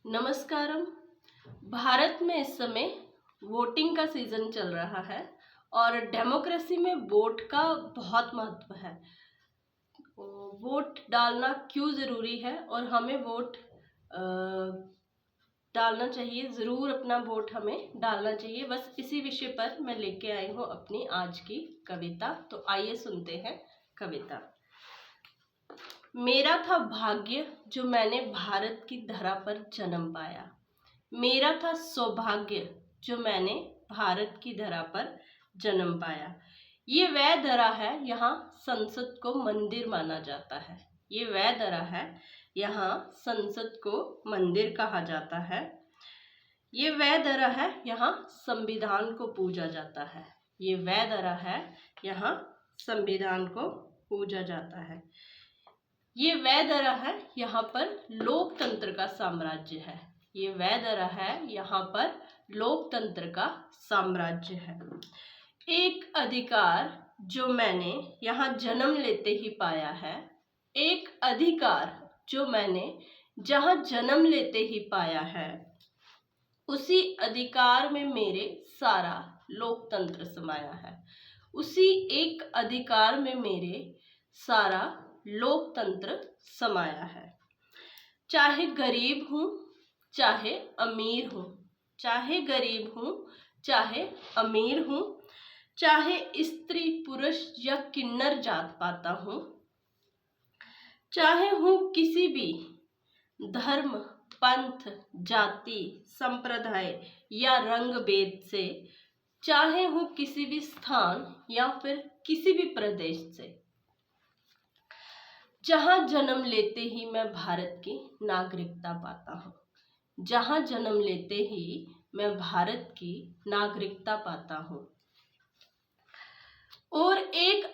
नमस्कारम। भारत में इस समय वोटिंग का सीजन चल रहा है और डेमोक्रेसी में वोट का बहुत महत्व है। वोट डालना क्यों ज़रूरी है और हमें वोट डालना चाहिए, ज़रूर अपना वोट हमें डालना चाहिए। बस इसी विषय पर मैं लेके आई हूँ अपनी आज की कविता। तो आइए सुनते हैं कविता। मेरा था भाग्य जो मैंने भारत की धरा पर जन्म पाया। मेरा था सौभाग्य जो मैंने भारत की धरा पर जन्म पाया। ये वह धरा है यहाँ संसद को मंदिर माना जाता है। ये वह धरा है यहाँ संसद को मंदिर कहा जाता है। ये वह धरा है यहाँ संविधान को पूजा जाता है। ये वह धरा है यहाँ संविधान को पूजा जाता है। ये वह धरा है यहाँ पर लोकतंत्र का साम्राज्य है। ये वह धरा है यहाँ पर लोकतंत्र का साम्राज्य है। एक अधिकार जो मैंने यहाँ जन्म लेते ही पाया है। एक अधिकार जो मैंने जहाँ जन्म लेते ही पाया है, उसी अधिकार में मेरे सारा लोकतंत्र समाया है। उसी एक अधिकार में मेरे सारा लोकतंत्र समाया है। चाहे गरीब हूँ चाहे अमीर हूँ, चाहे गरीब हूँ चाहे अमीर हूँ, चाहे स्त्री पुरुष या किन्नर जात पाता हूँ, चाहे हूँ किसी भी धर्म पंथ जाति संप्रदाय या रंग भेद से, चाहे हूँ किसी भी स्थान या फिर किसी भी प्रदेश से, जहाँ जन्म लेते ही मैं भारत की नागरिकता पाता हूँ। जहाँ जन्म लेते ही मैं भारत की नागरिकता पाता हूँ। और एक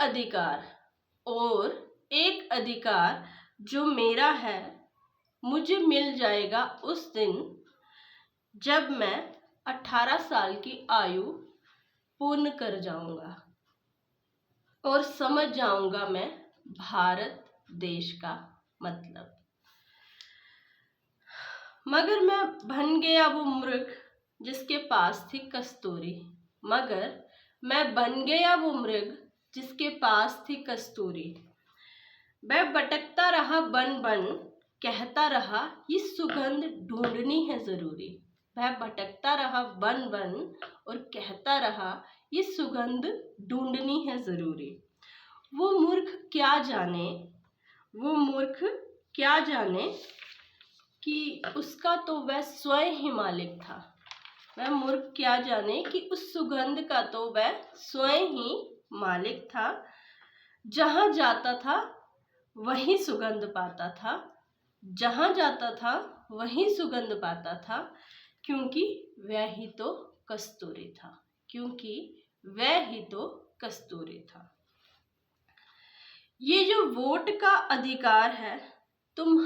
अधिकार जो मेरा है मुझे मिल जाएगा उस दिन जब मैं 18 साल की आयु पूर्ण कर जाऊंगा और समझ जाऊंगा मैं भारत देश का मतलब। मगर मैं बन गया वो मृग जिसके पास थी कस्तूरी। मगर मैं बन गया वो मृग जिसके पास थी कस्तूरी। मैं भटकता रहा बन बन, कहता रहा ये सुगंध ढूंढनी है जरूरी। मैं भटकता रहा बन बन और कहता रहा ये सुगंध ढूंढनी है जरूरी। वो मूर्ख क्या जाने, वो मूर्ख क्या जाने कि उसका तो वह स्वयं ही मालिक था। वह मूर्ख क्या जाने कि उस सुगंध का तो वह स्वयं ही मालिक था। जहाँ जाता था वहीं सुगंध पाता था। जहाँ जाता था वहीं सुगंध पाता था, क्योंकि वह ही तो कस्तूरी था। क्योंकि वह ही तो कस्तूरी था। ये जो वोट का अधिकार है, तुम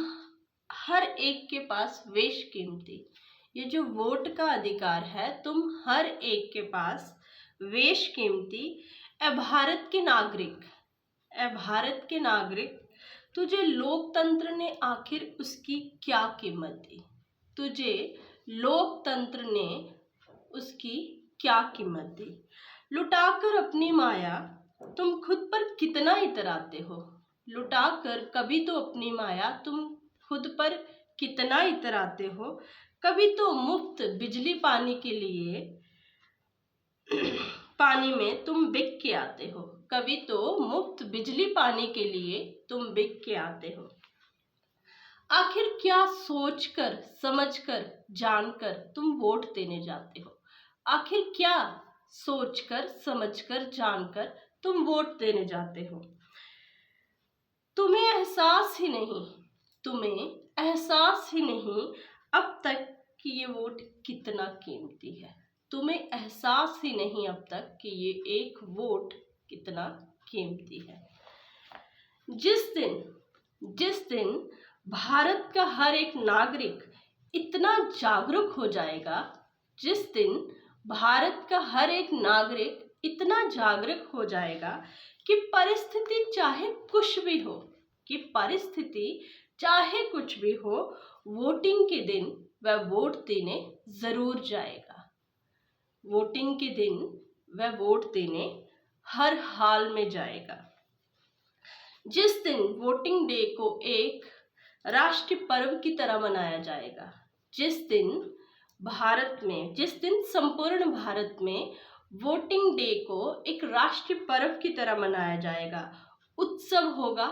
हर एक के पास बेशकीमती। ये जो वोट का अधिकार है तुम हर एक के पास बेशकीमती। ए भारत के नागरिक, ए भारत के नागरिक, तुझे लोकतंत्र ने आखिर उसकी क्या कीमत दी। तुझे लोकतंत्र ने उसकी क्या कीमत दी। लुटाकर अपनी माया तुम खुद पर कितना इतराते हो। लुटाकर कभी तो अपनी माया तुम खुद पर कितना इतराते हो। कभी तो मुफ्त बिजली पानी के लिए पानी में तुम बिक के आते हो। कभी तो मुफ्त बिजली पानी के लिए तुम बिक के आते हो। आखिर क्या सोचकर समझकर जानकर तुम वोट देने जाते हो। आखिर क्या सोचकर समझकर जानकर तुम वोट देने जाते हो। तुम्हें एहसास ही नहीं, तुम्हें एहसास ही नहीं अब तक कि ये वोट कितना कीमती है। तुम्हें एहसास ही नहीं अब तक कि ये एक वोट कितना कीमती है। जिस दिन भारत का हर एक नागरिक इतना जागरूक हो जाएगा, जिस दिन भारत का हर एक नागरिक इतना जागरूक हो जाएगा कि परिस्थिति चाहे कुछ भी हो, कि परिस्थिति चाहे कुछ भी हो, वोटिंग के दिन वह वोट देने ज़रूर जाएगा। वोटिंग के दिन वह वोट देने हर हाल में जाएगा। जिस दिन वोटिंग डे को एक राष्ट्रीय पर्व की तरह मनाया जाएगा, जिस दिन संपूर्ण भारत में वोटिंग डे को एक राष्ट्रीय पर्व की तरह मनाया जाएगा, उत्सव होगा,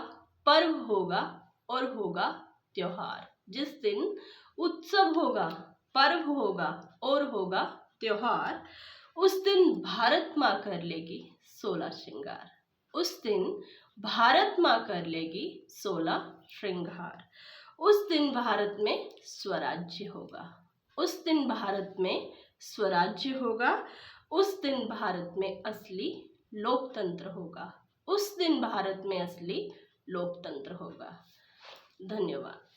पर्व होगा और होगा त्योहार। जिस दिन उत्सव होगा, पर्व होगा और होगा त्योहार, उस दिन भारत माँ कर लेगी 16 श्रृंगार। उस दिन भारत माँ कर लेगी 16 श्रृंगार। उस दिन भारत में स्वराज्य होगा। उस दिन भारत में स्वराज्य होगा। उस दिन भारत में असली लोकतंत्र होगा। उस दिन भारत में असली लोकतंत्र होगा। धन्यवाद।